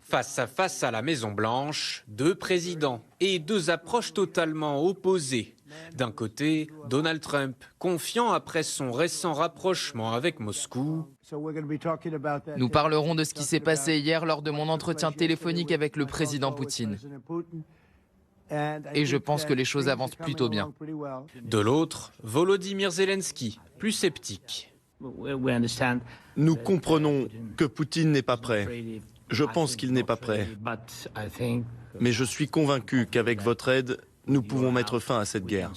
Face à face à la Maison-Blanche, deux présidents et deux approches totalement opposées. D'un côté, Donald Trump, confiant après son récent rapprochement avec Moscou. Nous parlerons de ce qui s'est passé hier lors de mon entretien téléphonique avec le président Poutine. Et je pense que les choses avancent plutôt bien. De l'autre, Volodymyr Zelensky, plus sceptique. Nous comprenons que Poutine n'est pas prêt. Je pense qu'il n'est pas prêt. Mais je suis convaincu qu'avec votre aide, nous pouvons mettre fin à cette guerre.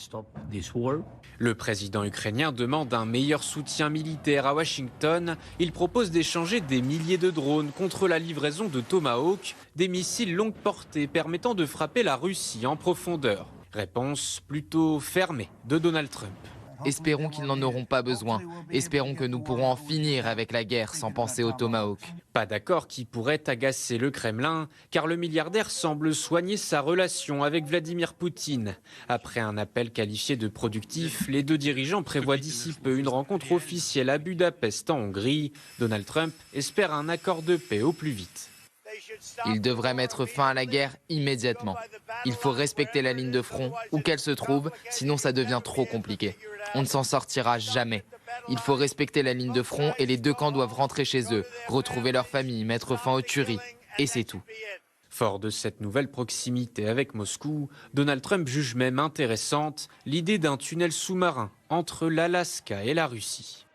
Le président ukrainien demande un meilleur soutien militaire à Washington. Il propose d'échanger des milliers de drones contre la livraison de Tomahawk, des missiles longue portée permettant de frapper la Russie en profondeur. Réponse plutôt fermée de Donald Trump. Espérons qu'ils n'en auront pas besoin. Espérons que nous pourrons en finir avec la guerre sans penser au Tomahawk. Pas d'accord qui pourrait agacer le Kremlin, car le milliardaire semble soigner sa relation avec Vladimir Poutine. Après un appel qualifié de productif, les deux dirigeants prévoient d'ici peu une rencontre officielle à Budapest en Hongrie. Donald Trump espère un accord de paix au plus vite. Ils devraient mettre fin à la guerre immédiatement. Il faut respecter la ligne de front, où qu'elle se trouve, sinon ça devient trop compliqué. On ne s'en sortira jamais. Il faut respecter la ligne de front et les deux camps doivent rentrer chez eux, retrouver leur famille, mettre fin aux tueries. Et c'est tout. Fort de cette nouvelle proximité avec Moscou, Donald Trump juge même intéressante l'idée d'un tunnel sous-marin entre l'Alaska et la Russie.